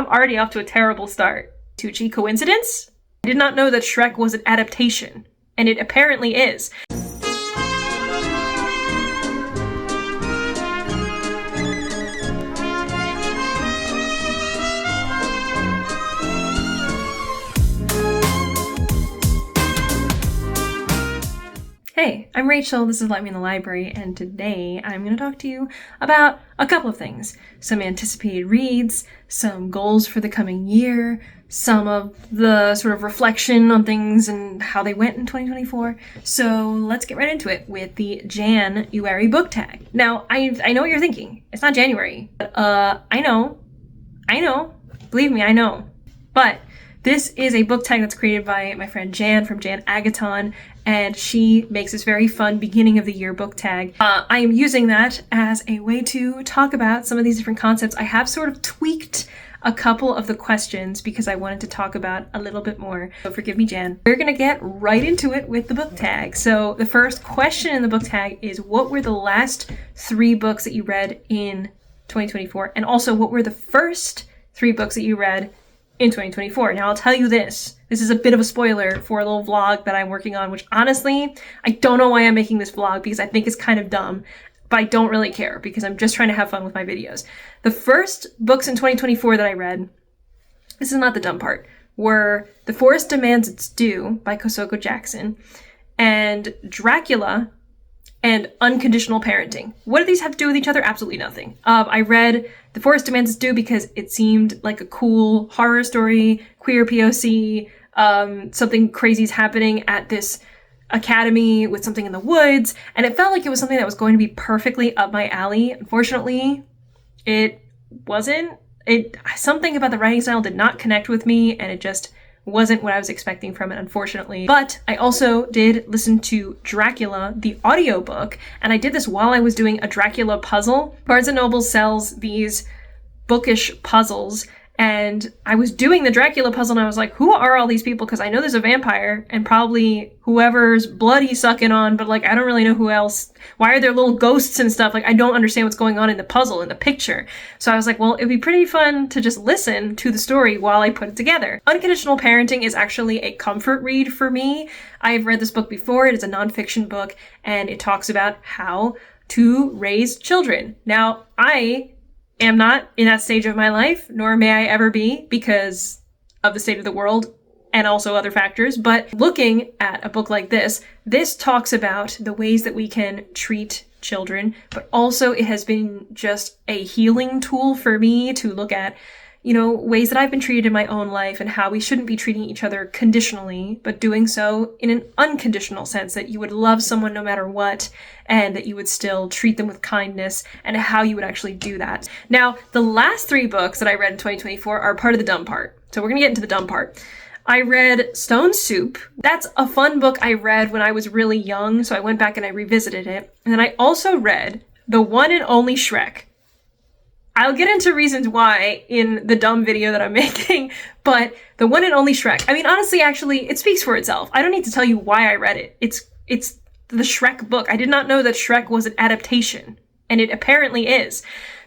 I'm already off to a terrible start. Tucci, coincidence? I did not know that Shrek was an adaptation, and it apparently is. Hey, I'm Rachel, this is Let Me in the Library, and today I'm going to talk to you about a couple of things. Some anticipated reads, some goals for the coming year, some of the sort of reflection on things and how they went in 2024. So let's get right into it with the Jan-uary book tag. Now, I know what you're thinking. It's not January. But, I know. Believe me, I know. But this is a book tag that's created by my friend Jan from Jan-uary, and she makes this very fun beginning of the year book tag. I am using that as a way to talk about some of these different concepts. I have sort of tweaked a couple of the questions because I wanted to talk about a little bit more. So forgive me, Jan. We're gonna get right into it with the book tag. So the first question in the book tag is, what were the last 3 books that you read in 2024? And also, what were the first 3 books that you read in 2024. Now I'll tell you this is a bit of a spoiler for a little vlog that I'm working on, which honestly, I don't know why I'm making this vlog because I think it's kind of dumb, but I don't really care because I'm just trying to have fun with my videos. The first books in 2024 that I read, this is not the dumb part, were The Forest Demands Its Due by Kosoko Jackson and Dracula and Unconditional Parenting. What do these have to do with each other? Absolutely nothing. I read The Forest Demands Its Due because it seemed like a cool horror story, queer POC, something crazy's happening at this academy with something in the woods, and it felt like it was something that was going to be perfectly up my alley. Unfortunately, it wasn't. Something about the writing style did not connect with me, and it just wasn't what I was expecting from it, unfortunately. But I also did listen to Dracula, the audiobook, and I did this while I was doing a Dracula puzzle. Barnes & Noble sells these bookish puzzles, and I was doing the Dracula puzzle, and I was like, who are all these people? Because I know there's a vampire, and probably whoever's blood he's sucking on, but like, I don't really know who else. Why are there little ghosts and stuff? Like, I don't understand what's going on in the puzzle, in the picture. So I was like, well, it'd be pretty fun to just listen to the story while I put it together. Unconditional Parenting is actually a comfort read for me. I've read this book before. It is a nonfiction book, and it talks about how to raise children. Now, I am not in that stage of my life, nor may I ever be because of the state of the world and also other factors. But looking at a book like this talks about the ways that we can treat children, but also it has been just a healing tool for me to look at, ways that I've been treated in my own life and how we shouldn't be treating each other conditionally, but doing so in an unconditional sense, that you would love someone no matter what, and that you would still treat them with kindness, and how you would actually do that. Now, the last 3 books that I read in 2024 are part of the dumb part. So we're gonna get into the dumb part. I read Stone Soup. That's a fun book I read when I was really young, so I went back and I revisited it. And then I also read The One and Only Shrek. I'll get into reasons why in the dumb video that I'm making, but The One and Only Shrek. I mean, honestly, actually, it speaks for itself. I don't need to tell you why I read it. It's the Shrek book. I did not know that Shrek was an adaptation, and it apparently is.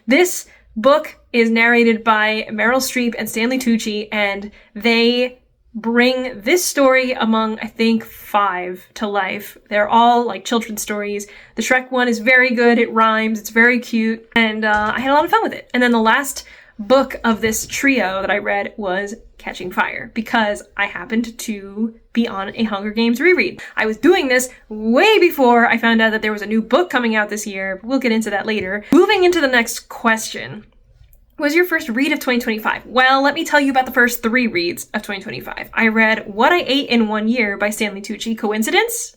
This book is narrated by Meryl Streep and Stanley Tucci, and they bring this story among, I think, 5 to life. They're all like children's stories. The Shrek one is very good. It rhymes. It's very cute. And I had a lot of fun with it. And then the last book of this trio that I read was Catching Fire, because I happened to be on a Hunger Games reread. I was doing this way before I found out that there was a new book coming out this year. We'll get into that later. Moving into the next question. What was your first read of 2025? Well, let me tell you about the first 3 reads of 2025. I read What I Ate in One Year by Stanley Tucci. Coincidence?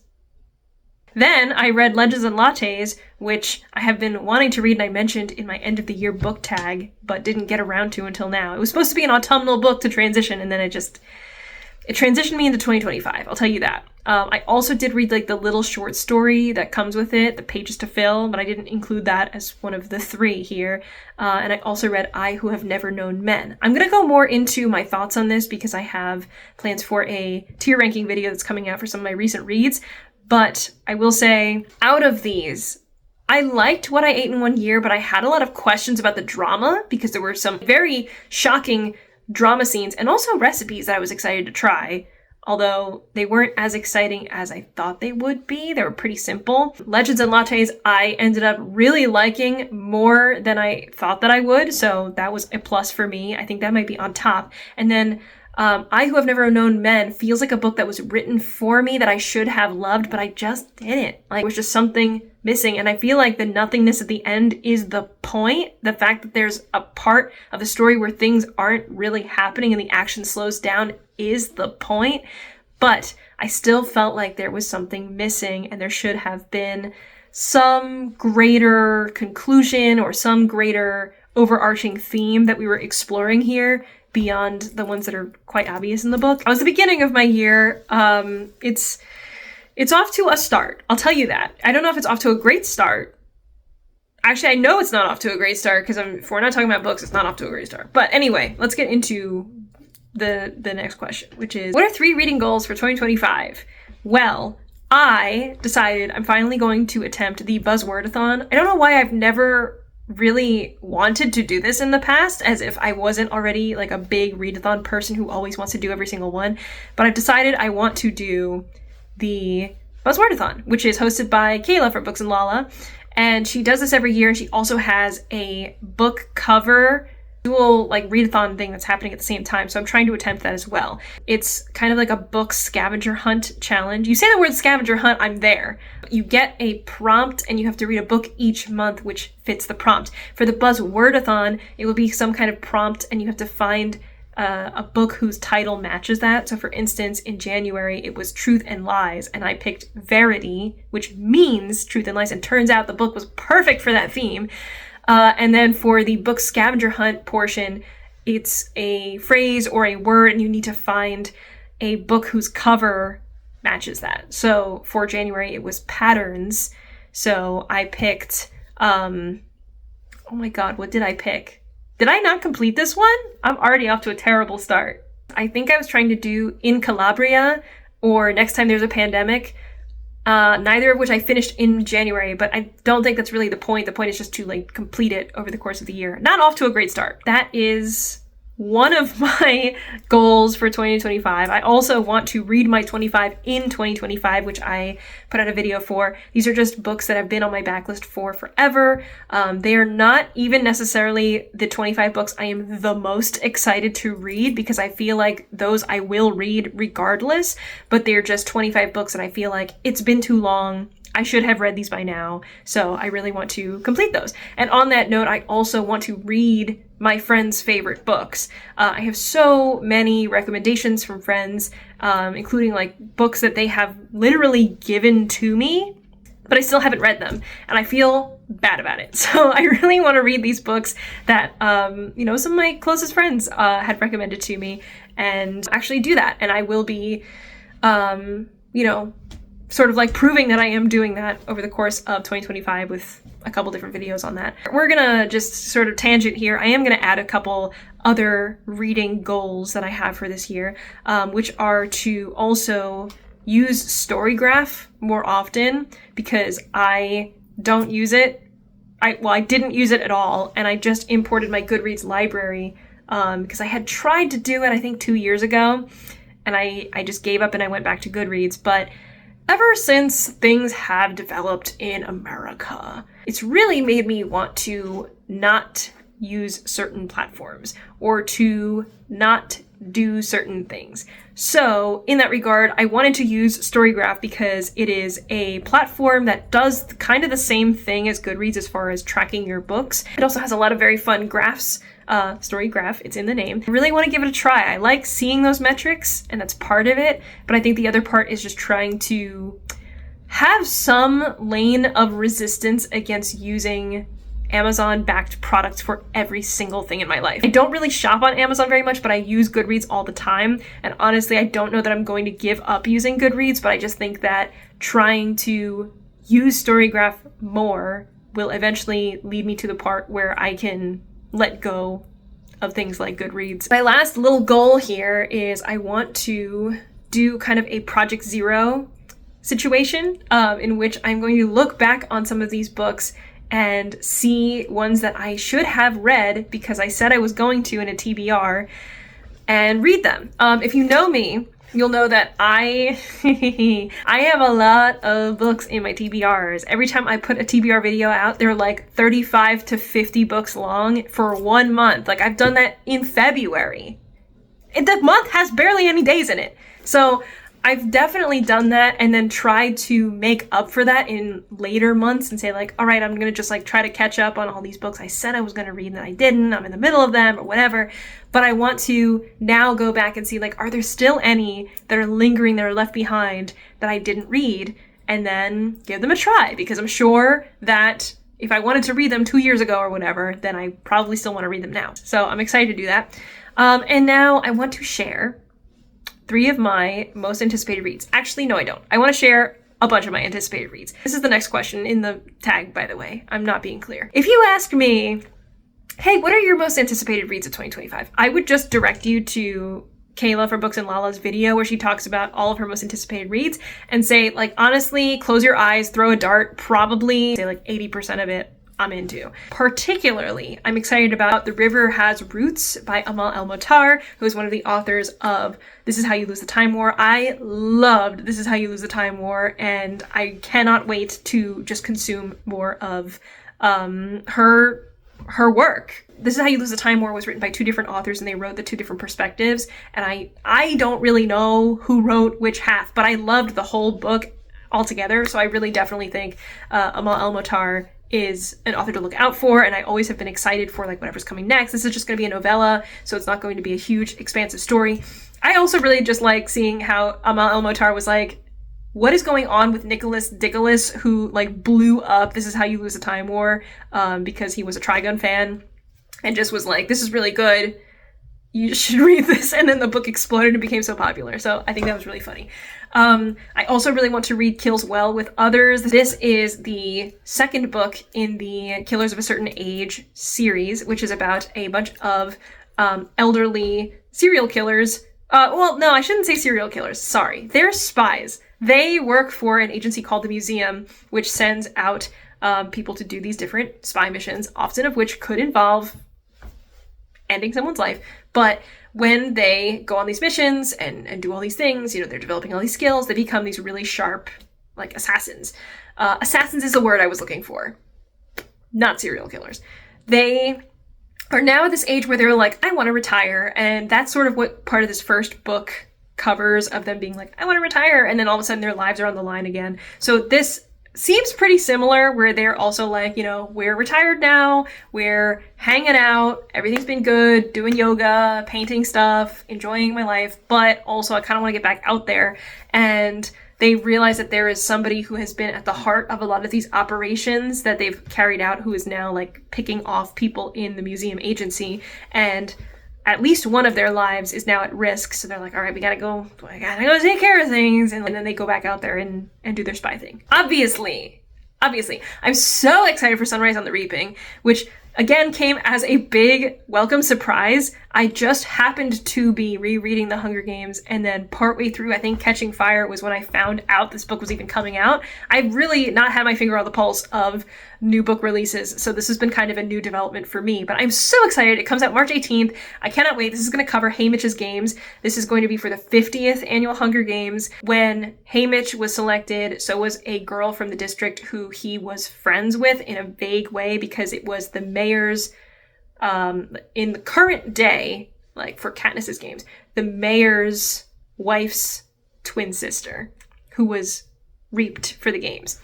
Then I read Legends and Lattes, which I have been wanting to read and I mentioned in my end of the year book tag, but didn't get around to until now. It was supposed to be an autumnal book to transition, and then it transitioned me into 2025, I'll tell you that. I also did read like the little short story that comes with it, the pages to fill, but I didn't include that as one of the 3 here. And I also read I Who Have Never Known Men. I'm gonna go more into my thoughts on this because I have plans for a tier ranking video that's coming out for some of my recent reads. But I will say, out of these, I liked What I Ate in One Year, but I had a lot of questions about the drama because there were some very shocking drama scenes and also recipes that I was excited to try. Although they weren't as exciting as I thought they would be. They were pretty simple. Legends and lattes I ended up really liking more than I thought that I would, so that was a plus for me. I think that might be on top. And then I Who Have Never Known Men feels like a book that was written for me that I should have loved, but I just didn't. Like, there was just something missing, and I feel like the nothingness at the end is the point. The fact that there's a part of the story where things aren't really happening and the action slows down is the point, but I still felt like there was something missing and there should have been some greater conclusion or some greater overarching theme that we were exploring here beyond the ones that are quite obvious in the book. It was the beginning of my year. It's off to a start. I'll tell you that. I don't know if it's off to a great start. Actually, I know it's not off to a great start because if we're not talking about books, it's not off to a great start. But anyway, let's get into the next question, which is, what are 3 reading goals for 2025? Well, I decided I'm finally going to attempt the Buzzwordathon. I don't know why I've never really wanted to do this in the past, as if I wasn't already like a big readathon person who always wants to do every single one, but I've decided I want to do the Buzzwordathon, which is hosted by Kayla from Books and Lala, and she does this every year, and she also has a book cover dual like readathon thing that's happening at the same time, so I'm trying to attempt that as well. It's kind of like a book scavenger hunt challenge. You say the word scavenger hunt, I'm there. You get a prompt and you have to read a book each month which fits the prompt. For the Buzzwordathon, it will be some kind of prompt and you have to find a book whose title matches that. So for instance, in January, it was Truth and Lies, and I picked Verity, which means truth and lies, and turns out the book was perfect for that theme. And then for the book scavenger hunt portion, it's a phrase or a word, and you need to find a book whose cover matches that. So for January, it was Patterns. So I picked, oh my God, what did I pick? Did I not complete this one? I'm already off to a terrible start. I think I was trying to do In Calabria or Next Time There's a Pandemic. Neither of which I finished in January, but I don't think that's really the point. The point is just to like complete it over the course of the year. Not off to a great start. That is one of my goals for 2025. I also want to read my 25 in 2025, which I put out a video for. These are just books that have been on my backlist for forever. They are not even necessarily the 25 books I am the most excited to read, because I feel like those I will read regardless, but they're just 25 books that I feel like it's been too long. I should have read these by now, so I really want to complete those. And on that note, I also want to read my friends' favorite books. I have so many recommendations from friends, including like books that they have literally given to me, but I still haven't read them, and I feel bad about it. So I really want to read these books that, some of my closest friends had recommended to me, and actually do that. And I will be, sort of like proving that I am doing that over the course of 2025 with a couple different videos on that. We're gonna just sort of tangent here. I am gonna add a couple other reading goals that I have for this year, which are to also use Storygraph more often, because I don't use it. I didn't use it at all, and I just imported my Goodreads library because I had tried to do it, I think 2 years ago, and I just gave up and I went back to Goodreads. But ever since things have developed in America, it's really made me want to not use certain platforms or to not do certain things. So in that regard, I wanted to use Storygraph because it is a platform that does kind of the same thing as Goodreads as far as tracking your books. It also has a lot of very fun graphs. Storygraph, it's in the name. I really want to give it a try. I like seeing those metrics, and that's part of it, but I think the other part is just trying to have some lane of resistance against using Amazon-backed products for every single thing in my life. I don't really shop on Amazon very much, but I use Goodreads all the time, and honestly, I don't know that I'm going to give up using Goodreads, but I just think that trying to use Storygraph more will eventually lead me to the part where I can let go of things like Goodreads. My last little goal here is I want to do kind of a Project Zero situation in which I'm going to look back on some of these books and see ones that I should have read because I said I was going to in a TBR, and read them. If you know me, you'll know that I have a lot of books in my TBRs. Every time I put a TBR video out, they're like 35 to 50 books long for 1 month. Like, I've done that in February. The month has barely any days in it. So I've definitely done that and then tried to make up for that in later months and say like, all right, I'm going to just like try to catch up on all these books I said I was going to read and I didn't. I'm in the middle of them or whatever. But I want to now go back and see like, are there still any that are lingering, that are left behind that I didn't read, and then give them a try, because I'm sure that if I wanted to read them 2 years ago or whatever, then I probably still want to read them now. So I'm excited to do that. And now I want to share 3 of my most anticipated reads. Actually, no, I don't. I want to share a bunch of my anticipated reads. This is the next question in the tag, by the way. I'm not being clear. If you ask me, hey, what are your most anticipated reads of 2025? I would just direct you to Kayla from Books and Lala's video where she talks about all of her most anticipated reads and say, like, honestly, close your eyes, throw a dart, probably say like 80% of it I'm into. Particularly, I'm excited about The River Has Roots by Amal El-Mohtar, who is one of the authors of This Is How You Lose the Time War. I loved This Is How You Lose the Time War, and I cannot wait to just consume more of her work. This Is How You Lose the Time War was written by 2 different authors, and they wrote the 2 different perspectives, and I don't really know who wrote which half, but I loved the whole book altogether, so I really definitely think Amal El-Mohtar is an author to look out for, and I always have been excited for like whatever's coming next. This is just going to be a novella, so it's not going to be a huge expansive story. I also really just like seeing how Amal El-Mohtar was like, what is going on with Nicholas Dickolas, who like blew up This Is How You Lose the Time War because he was a Trigun fan and just was like, this is really good, you should read this, and then the book exploded and became so popular. So I think that was really funny. I also really want to read Kills Well with Others. This is the second book in the Killers of a Certain Age series, which is about a bunch of elderly serial killers. Well, no, I shouldn't say serial killers. Sorry. They're spies. They work for an agency called the Museum, which sends out people to do these different spy missions, often of which could involve ending someone's life. But when they go on these missions and do all these things, you know, they're developing all these skills, they become these really sharp, like, assassins. Assassins is the word I was looking for, not serial killers. They are now at this age where they're like, I want to retire, and that's sort of what part of this first book covers, of them being like, I want to retire, and then all of a sudden their lives are on the line again. So this seems pretty similar, where they're also like, you know, we're retired now, we're hanging out, everything's been good, doing yoga, painting stuff, enjoying my life, but also I kind of want to get back out there. And they realize that there is somebody who has been at the heart of a lot of these operations that they've carried out, who is now like picking off people in the museum agency, and at least one of their lives is now at risk. So they're like, all right, I gotta go take care of things. And then they go back out there and do their spy thing. Obviously, I'm so excited for Sunrise on the Reaping, which again came as a big welcome surprise. I just happened to be rereading The Hunger Games, and then partway through, I think Catching Fire was when I found out this book was even coming out. I've really not had my finger on the pulse of new book releases, so this has been kind of a new development for me, but I'm so excited. It comes out March 18th. I cannot wait. This is going to cover Haymitch's games. This is going to be for the 50th annual Hunger Games. When Haymitch was selected, so was a girl from the district who he was friends with in a vague way, because it was the mayor's, in the current day, like for Katniss's games, the mayor's wife's twin sister who was reaped for the games.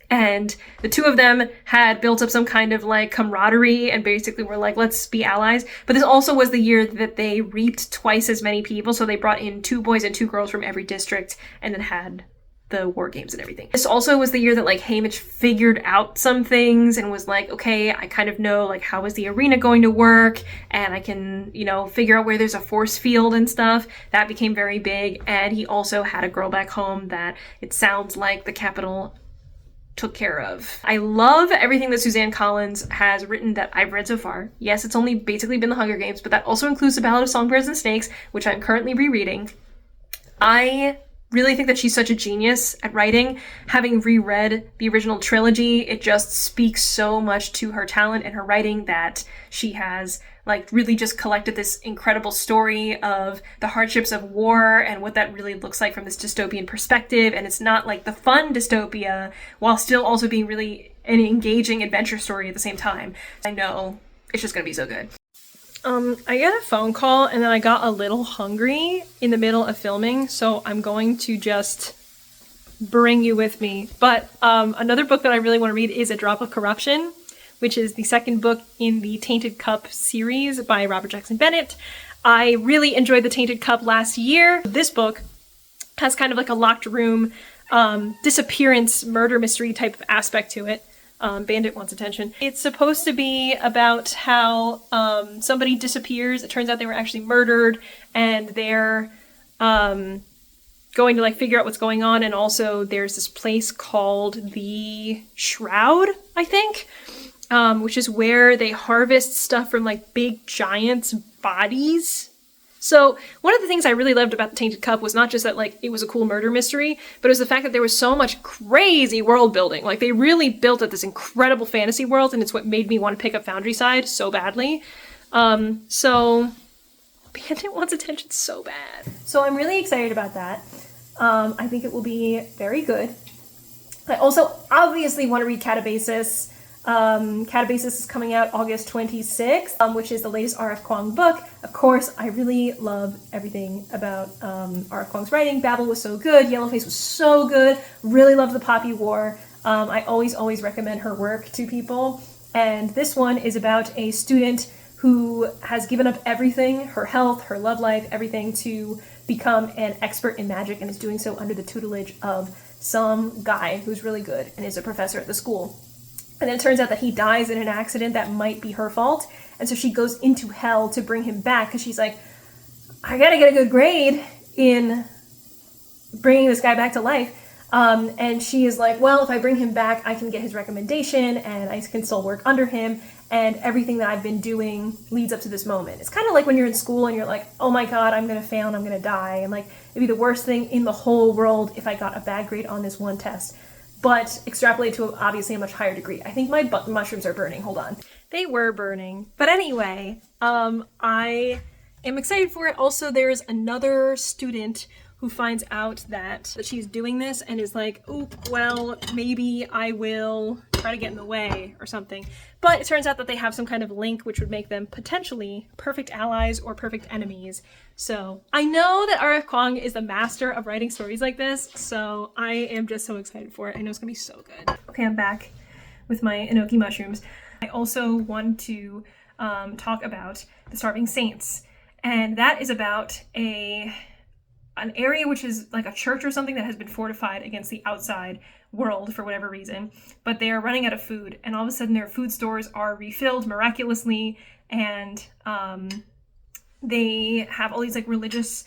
And the 2 of them had built up some kind of like camaraderie and basically were like, let's be allies. But this also was the year that they reaped twice as many people. So they brought in 2 boys and 2 girls from every district and then had the war games and everything. This also was the year that like Haymitch figured out some things and was like, okay, I kind of know like how is the arena going to work, and I can, you know, figure out where there's a force field and stuff. That became very big. And he also had a girl back home that it sounds like the Capitol took care of. I love everything that Suzanne Collins has written that I've read so far. Yes, it's only basically been The Hunger Games, but that also includes The Ballad of Songbirds and Snakes, which I'm currently rereading. I really think that she's such a genius at writing. Having reread the original trilogy, it just speaks so much to her talent and her writing that she has like really just collected this incredible story of the hardships of war and what that really looks like from this dystopian perspective. And it's not like the fun dystopia while still also being really an engaging adventure story at the same time. I know it's just gonna be so good. I got a phone call and then I got a little hungry in the middle of filming, so I'm going to just bring you with me. But another book that I really want to read is A Drop of Corruption, which is the second book in the Tainted Cup series by Robert Jackson Bennett. I really enjoyed The Tainted Cup last year. This book has kind of like a locked room, disappearance, murder mystery type of aspect to it. Bandit wants attention. It's supposed to be about how somebody disappears. It turns out they were actually murdered, and they're going to like figure out what's going on. And also there's this place called the Shroud, I think, which is where they harvest stuff from like big giants' bodies. So one of the things I really loved about The Tainted Cup was not just that like it was a cool murder mystery, but it was the fact that there was so much crazy world building. Like they really built up this incredible fantasy world, and it's what made me want to pick up Foundry Side so badly. So Bandit wants attention so bad. So I'm really excited about that. I think it will be very good. I also obviously want to read Catabasis. Catabasis is coming out August 26th, which is the latest R.F. Kuang book. Of course, I really love everything about R.F. Kuang's writing. Babel was so good. Yellowface was so good. Really love The Poppy War. I always recommend her work to people. And this one is about a student who has given up everything, her health, her love life, everything, to become an expert in magic, and is doing so under the tutelage of some guy who's really good and is a professor at the school. And then it turns out that he dies in an accident that might be her fault. And so she goes into hell to bring him back because she's like, I gotta get a good grade in bringing this guy back to life. And she is like, well, if I bring him back, I can get his recommendation and I can still work under him. And everything that I've been doing leads up to this moment. It's kind of like when you're in school and you're like, oh my God, I'm gonna fail and I'm gonna die. And like, it'd be the worst thing in the whole world if I got a bad grade on this one test. But extrapolate to obviously a much higher degree. I think my mushrooms are burning. Hold on. They were burning. But anyway, I am excited for it. Also, there's another student who finds out that she's doing this and is like, oh, well, maybe I will try to get in the way or something. But it turns out that they have some kind of link which would make them potentially perfect allies or perfect enemies. So I know that R.F. Kuang is the master of writing stories like this, so I am just so excited for it. I know it's gonna be so good. Okay, I'm back with my enoki mushrooms. I also want to talk about The Starving Saints, and that is about an area which is like a church or something that has been fortified against the outside world for whatever reason, but they are running out of food, and all of a sudden their food stores are refilled miraculously, and they have all these like religious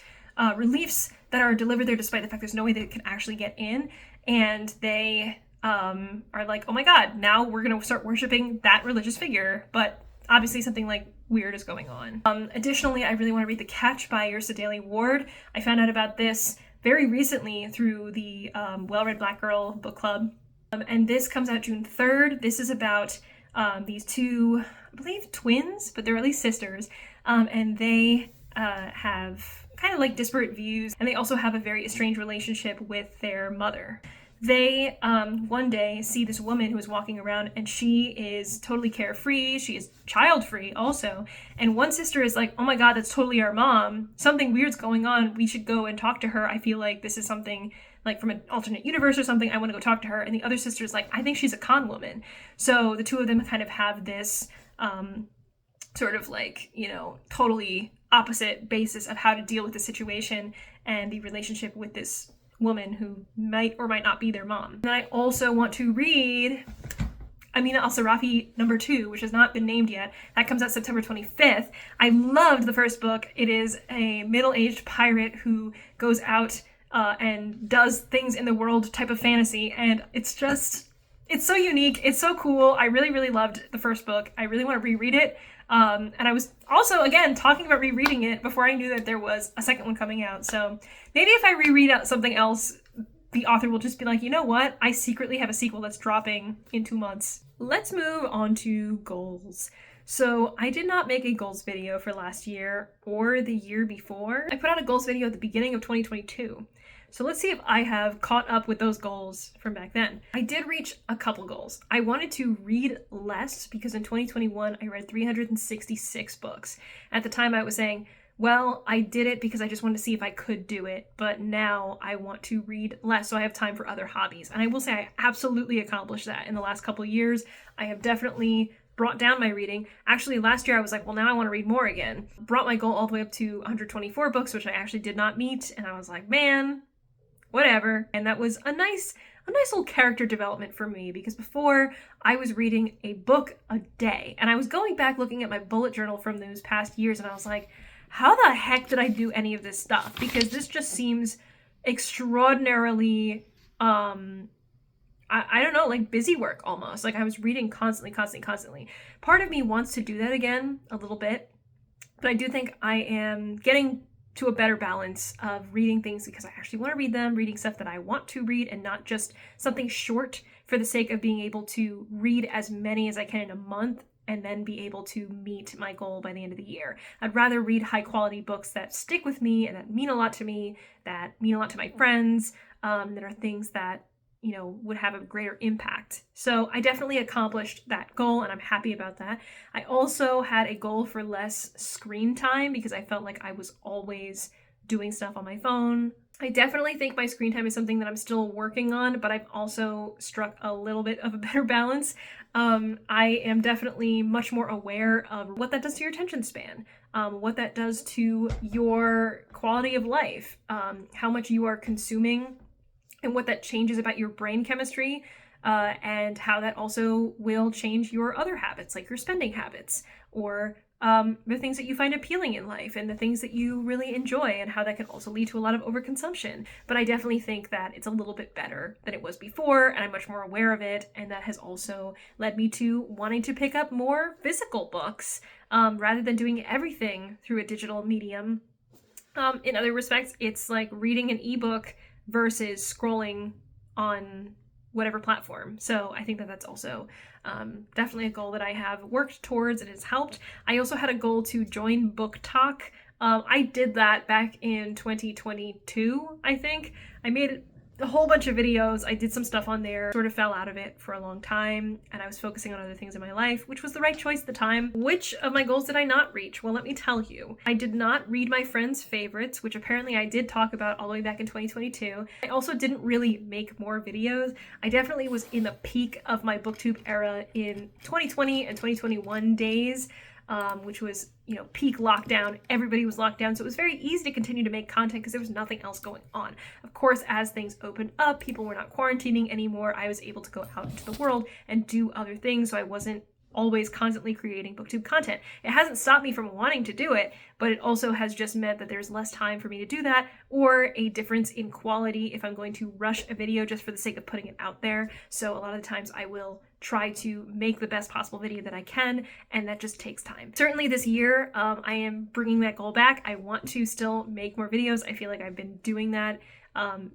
reliefs that are delivered there despite the fact there's no way they can actually get in, and they are like, oh my God, now we're gonna start worshiping that religious figure, but obviously something like weird is going on. Additionally, I really want to read The Catch by Yrsa Daley Ward. I found out about this very recently through the Well-Read Black Girl book club. And this comes out June 3rd. This is about these two, I believe twins, but they're at least sisters. And they have kind of like disparate views. And they also have a very estranged relationship with their mother. They one day see this woman who is walking around, and she is totally carefree. She is child-free also. And one sister is like, oh my God, that's totally our mom. Something weird's going on. We should go and talk to her. I feel like this is something like from an alternate universe or something. I want to go talk to her. And the other sister is like, I think she's a con woman. So the two of them kind of have this sort of like, you know, totally opposite basis of how to deal with the situation and the relationship with this woman who might or might not be their mom. And I also want to read Amina Al-Sarafi #2, which has not been named yet. That comes out September 25th. I loved the first book. It is a middle-aged pirate who goes out and does things in the world type of fantasy, and it's so unique. It's so cool. I really loved the first book. I really want to reread it. And I was also, again, talking about rereading it before I knew that there was a second one coming out. So maybe if I reread out something else, the author will just be like, you know what? I secretly have a sequel that's dropping in 2 months. Let's move on to goals. So I did not make a goals video for last year or the year before. I put out a goals video at the beginning of 2022. So let's see if I have caught up with those goals from back then. I did reach a couple goals. I wanted to read less because in 2021 I read 366 books. At the time I was saying, well, I did it because I just wanted to see if I could do it, but now I want to read less so I have time for other hobbies. And I will say I absolutely accomplished that in the last couple of years. I have definitely brought down my reading. Actually, last year I was like, well, now I want to read more again. Brought my goal all the way up to 124 books, which I actually did not meet. And I was like, man, whatever. And that was a nice little character development for me, because before I was reading a book a day. And I was going back looking at my bullet journal from those past years and I was like, how the heck did I do any of this stuff? Because this just seems extraordinarily, I don't know, like busy work almost. Like I was reading constantly. Part of me wants to do that again a little bit, but I do think I am getting to a better balance of reading things because I actually want to read them, reading stuff that I want to read and not just something short for the sake of being able to read as many as I can in a month and then be able to meet my goal by the end of the year. I'd rather read high quality books that stick with me and that mean a lot to me, that mean a lot to my friends, that are things that, you know, would have a greater impact. So I definitely accomplished that goal and I'm happy about that. I also had a goal for less screen time because I felt like I was always doing stuff on my phone. I definitely think my screen time is something that I'm still working on, but I've also struck a little bit of a better balance. I am definitely much more aware of what that does to your attention span, what that does to your quality of life, how much you are consuming, and what that changes about your brain chemistry, and how that also will change your other habits, like your spending habits, or the things that you find appealing in life and the things that you really enjoy, and how that can also lead to a lot of overconsumption. But I definitely think that it's a little bit better than it was before, and I'm much more aware of it, and that has also led me to wanting to pick up more physical books, rather than doing everything through a digital medium. In other respects, it's like reading an ebook versus scrolling on whatever platform. So I think that that's also definitely a goal that I have worked towards and has helped. I also had a goal to join Book Talk. I did that back in 2022, I think. I made a whole bunch of videos. I did some stuff on there, sort of fell out of it for a long time, and I was focusing on other things in my life, which was the right choice at the time. Which of my goals did I not reach? Well, let me tell you. I did not read my friends' favorites, which apparently I did talk about all the way back in 2022. I also didn't really make more videos. I definitely was in the peak of my booktube era in 2020 and 2021 days. Which was, you know, peak lockdown. Everybody was locked down, so it was very easy to continue to make content because there was nothing else going on. Of course, as things opened up, people were not quarantining anymore. I was able to go out into the world and do other things, so I wasn't always constantly creating booktube content. It hasn't stopped me from wanting to do it, but it also has just meant that there's less time for me to do that, or a difference in quality if I'm going to rush a video just for the sake of putting it out there. So a lot of the times I will try to make the best possible video that I can, and that just takes time. Certainly this year, I am bringing that goal back. I want to still make more videos. I feel like I've been doing that.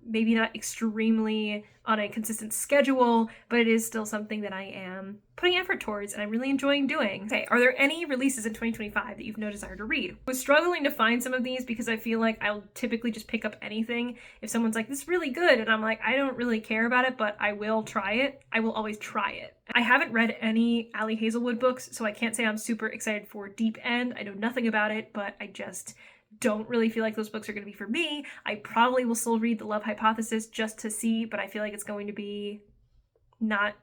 Maybe not extremely on a consistent schedule, but it is still something that I am putting effort towards and I'm really enjoying doing. Okay, are there any releases in 2025 that you've no desire to read? I was struggling to find some of these because I feel like I'll typically just pick up anything if someone's like, this is really good, and I'm like, I don't really care about it, but I will try it. I will always try it. I haven't read any Ali Hazelwood books, so I can't say I'm super excited for Deep End. I know nothing about it, but I just don't really feel like those books are going to be for me. I probably will still read The Love Hypothesis just to see, but I feel like it's going to be not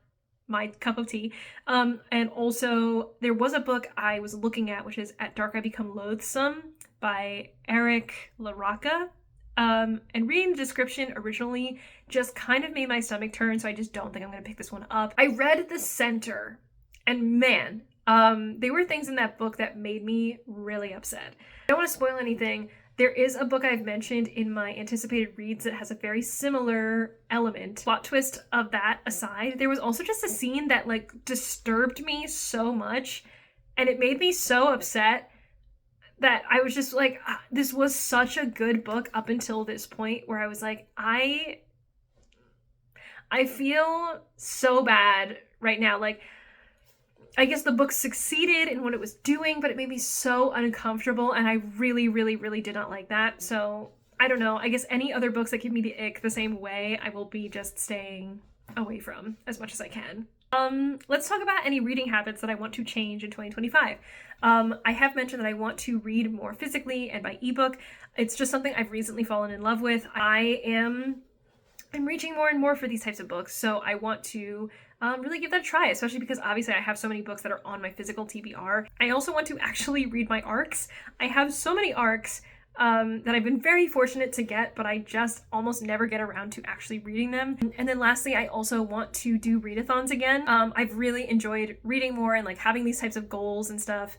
my cup of tea. And also, there was a book I was looking at, which is At Dark I Become Loathsome by Eric LaRocca. And reading the description originally just kind of made my stomach turn, so I just don't think I'm going to pick this one up. I read The Center, and man, there were things in that book that made me really upset. I don't want to spoil anything. There is a book I've mentioned in my anticipated reads that has a very similar element. Plot twist of that aside, there was also just a scene that like disturbed me so much, and it made me so upset that I was just like, this was such a good book up until this point where I was like, I feel so bad right now. Like, I guess the book succeeded in what it was doing, but it made me so uncomfortable, and I really, really, really did not like that. So I don't know. I guess any other books that give me the ick the same way, I will be just staying away from as much as I can. Let's talk about any reading habits that I want to change in 2025. I have mentioned that I want to read more physically and by ebook. It's just something I've recently fallen in love with. I'm reaching more and more for these types of books, so I want to really give that a try, especially because obviously I have so many books that are on my physical TBR. I also want to actually read my ARCs. I have so many ARCs that I've been very fortunate to get, but I just almost never get around to actually reading them. And then lastly, I also want to do readathons again. I've really enjoyed reading more and like having these types of goals and stuff.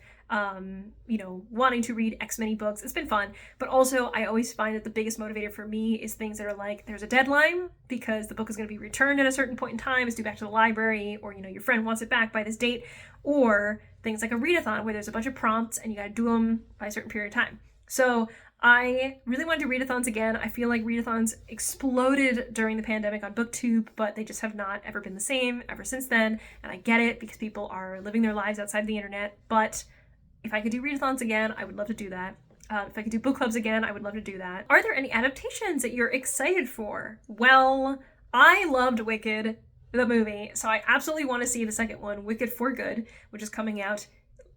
You know, wanting to read X many books. It's been fun, but also I always find that the biggest motivator for me is things that are like, there's a deadline because the book is going to be returned at a certain point in time, it's due back to the library, or, you know, your friend wants it back by this date, or things like a readathon where there's a bunch of prompts and you got to do them by a certain period of time. So I really want to do readathons again. I feel like readathons exploded during the pandemic on booktube, but they just have not ever been the same ever since then. And I get it because people are living their lives outside the internet, but if I could do readathons again, I would love to do that. If I could do book clubs again, I would love to do that. Are there any adaptations that you're excited for? Well, I loved Wicked, the movie, so I absolutely want to see the second one, Wicked for Good, which is coming out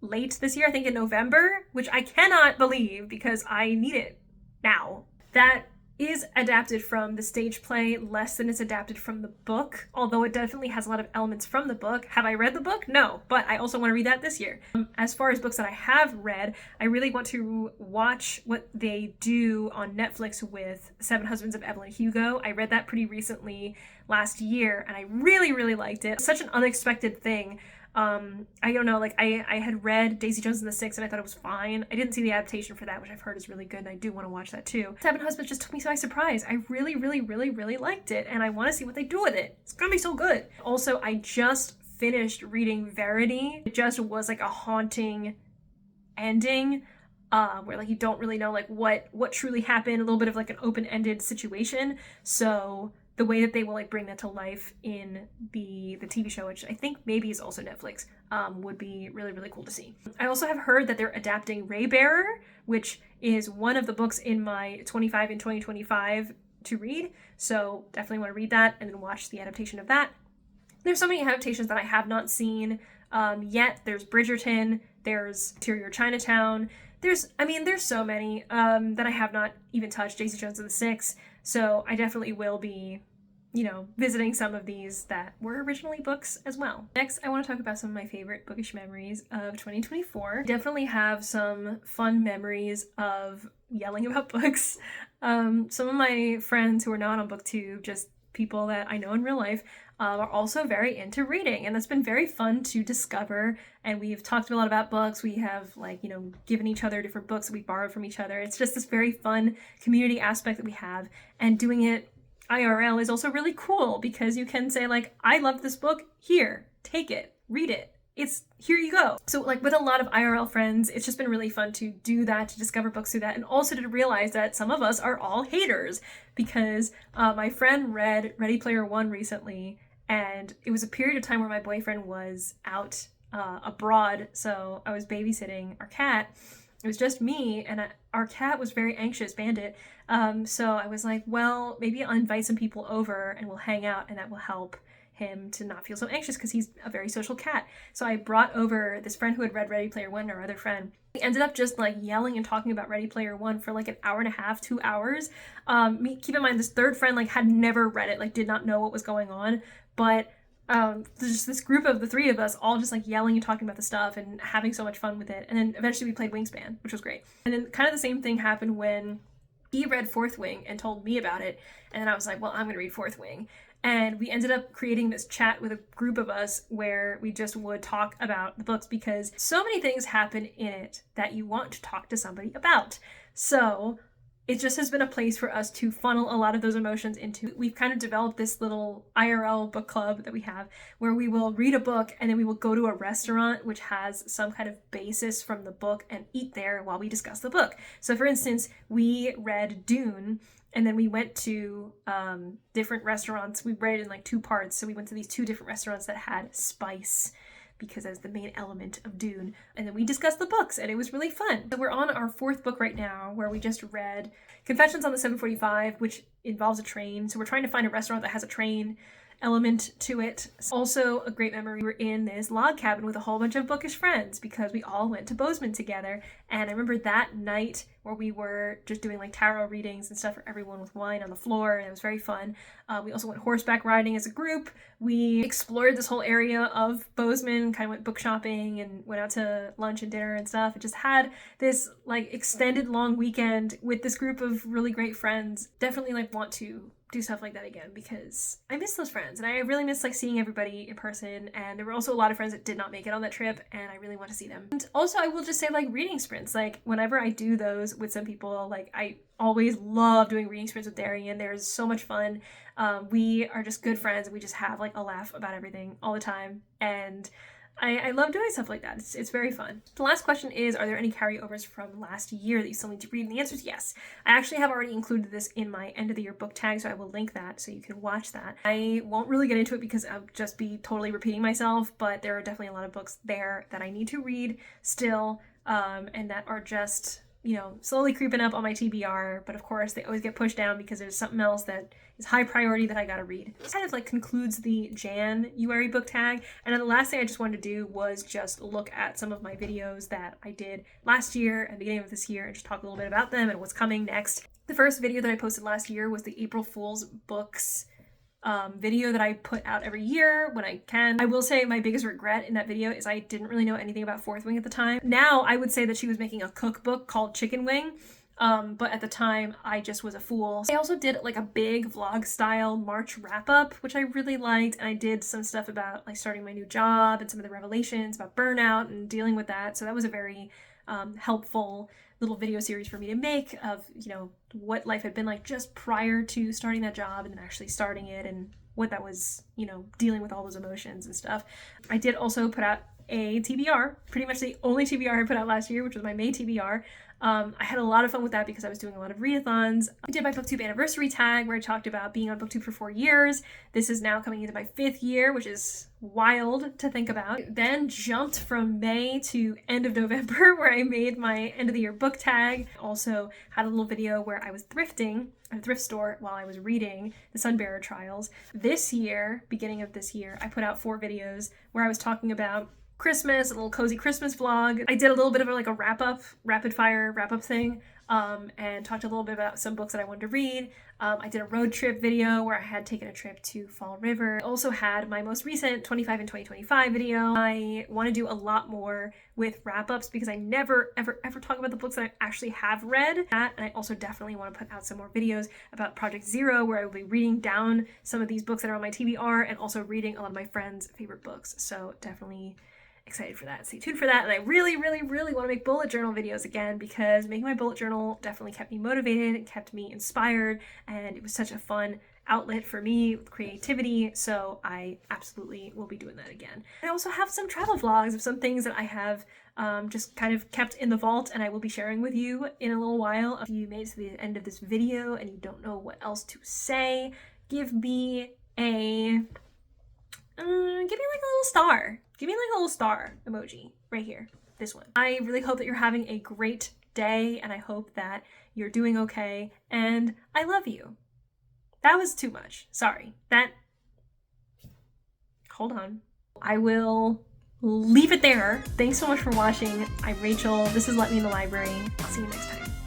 late this year, I think in November, which I cannot believe because I need it now. That is adapted from the stage play less than it's adapted from the book, although it definitely has a lot of elements from the book. Have I read the book? No, but I also want to read that this year. As far as books that I have read, I really want to watch what they do on Netflix with Seven Husbands of Evelyn Hugo. I read that pretty recently last year, and I really, really liked it. Such an unexpected thing. I don't know, like I had read Daisy Jones and the Six and I thought it was fine. I didn't see the adaptation for that, which I've heard is really good, and I do want to watch that too. Seven Husbands just took me by surprise. I really, really, really, really liked it, and I want to see what they do with it. It's gonna be so good. Also, I just finished reading Verity. It just was like a haunting ending, where like you don't really know like what truly happened, a little bit of like an open-ended situation. So the way that they will like bring that to life in the TV show, which I think maybe is also Netflix, would be really, really cool to see. I also have heard that they're adapting Raybearer, which is one of the books in my 25 and 2025 to read. So definitely want to read that and then watch the adaptation of that. There's so many adaptations that I have not seen yet. There's Bridgerton, there's Interior Chinatown. There's so many that I have not even touched. Daisy Jones and the Six. So I definitely will be, you know, visiting some of these that were originally books as well. Next, I want to talk about some of my favorite bookish memories of 2024. I definitely have some fun memories of yelling about books. Some of my friends who are not on booktube, just people that I know in real life, are also very into reading, and that's been very fun to discover. And we've talked a lot about books. We have like, you know, given each other different books that we borrowed from each other. It's just this very fun community aspect that we have, and doing it IRL is also really cool because you can say like, I love this book, here, take it, read it. It's here you go. So like with a lot of IRL friends, it's just been really fun to do that, to discover books through that, and also to realize that some of us are all haters because my friend read Ready Player One recently, and it was a period of time where my boyfriend was out abroad, so I was babysitting our cat. It was just me, and our cat was very anxious, Bandit. So I was like, well, maybe I'll invite some people over and we'll hang out, and that will help him to not feel so anxious because he's a very social cat. So I brought over this friend who had read Ready Player One, our other friend. We ended up just like yelling and talking about Ready Player One for like an hour and a half, 2 hours. Keep in mind, this third friend like had never read it, like did not know what was going on, but there's just this group of the three of us all just like yelling and talking about the stuff and having so much fun with it. And then eventually we played Wingspan, which was great. And then kind of the same thing happened when he read Fourth Wing and told me about it. And then I was like, well, I'm going to read Fourth Wing. And we ended up creating this chat with a group of us where we just would talk about the books because so many things happen in it that you want to talk to somebody about. So it just has been a place for us to funnel a lot of those emotions into. We've kind of developed this little IRL book club that we have where we will read a book and then we will go to a restaurant which has some kind of basis from the book and eat there while we discuss the book. So for instance, we read Dune and then we went to different restaurants. We read it in like 2 parts. So we went to these 2 different restaurants that had spice. because that's the main element of Dune. And then we discussed the books, and it was really fun. So we're on our 4th book right now, where we just read Confessions on the 745, which involves a train. So we're trying to find a restaurant that has a train element to it. Also a great memory, we were in this log cabin with a whole bunch of bookish friends because we all went to Bozeman together. And I remember that night where we were just doing like tarot readings and stuff for everyone with wine on the floor, and it was very fun. We also went horseback riding as a group. We explored this whole area of Bozeman, kind of went book shopping and went out to lunch and dinner and stuff. It just had this like extended long weekend with this group of really great friends. Definitely like want to do stuff like that again because I miss those friends, and I really miss like seeing everybody in person. And there were also a lot of friends that did not make it on that trip, and I really want to see them. And also I will just say, like, reading sprints, like whenever I do those with some people, like I always love doing reading sprints with Darian. There's so much fun. We are just good friends, and we just have like a laugh about everything all the time, and I love doing stuff like that. It's very fun. The last question is, are there any carryovers from last year that you still need to read? And the answer is yes. I actually have already included this in my end of the year book tag, so I will link that so you can watch that. I won't really get into it because I'll just be totally repeating myself, but there are definitely a lot of books there that I need to read still, and that are just, you know, slowly creeping up on my TBR, but of course they always get pushed down because there's something else that is high priority that I gotta read. This kind of like concludes the Jan-uary book tag, and then the last thing I just wanted to do was just look at some of my videos that I did last year and beginning of this year and just talk a little bit about them and what's coming next. The first video that I posted last year was the April Fool's books video that I put out every year when I can. I will say my biggest regret in that video is I didn't really know anything about Fourth Wing at the time. Now I would say that she was making a cookbook called Chicken Wing, but at the time I just was a fool. I also did like a big vlog style March wrap up, which I really liked, and I did some stuff about like starting my new job and some of the revelations about burnout and dealing with that. So that was a very helpful little video series for me to make of, you know, what life had been like just prior to starting that job and then actually starting it, and what that was, you know, dealing with all those emotions and stuff. I did also put out a TBR, pretty much the only TBR I put out last year, which was my May TBR. I had a lot of fun with that because I was doing a lot of readathons. I did my booktube anniversary tag where I talked about being on booktube for 4 years. This is now coming into my 5th year, which is wild to think about. Then jumped from May to end of November where I made my end of the year book tag. Also had a little video where I was thrifting at a thrift store while I was reading the Sunbearer Trials. This year, beginning of this year, I put out 4 videos where I was talking about Christmas, a little cozy Christmas vlog. I did a little bit of like a rapid fire wrap up thing, and talked a little bit about some books that I wanted to read. I did a road trip video where I had taken a trip to Fall River. I also had my most recent 25 and 2025 video. I want to do a lot more with wrap-ups because I never ever talk about the books that I actually have read. And I also definitely want to put out some more videos about Project Zero, where I will be reading down some of these books that are on my TBR and also reading a lot of my friends' favorite books. So definitely excited for that. Stay tuned for that. And I really want to make bullet journal videos again because making my bullet journal definitely kept me motivated, it kept me inspired, and it was such a fun outlet for me with creativity. So I absolutely will be doing that again. I also have some travel vlogs of some things that I have just kind of kept in the vault, and I will be sharing with you in a little while. If you made it to the end of this video and you don't know what else to say, give me like a little star. Give me like a little star emoji right here. This one. I really hope that you're having a great day, and I hope that you're doing okay, and I love you. That was too much. Sorry. Hold on. I will leave it there. Thanks so much for watching. I'm Rachel. This is Let Me in the Library. I'll see you next time.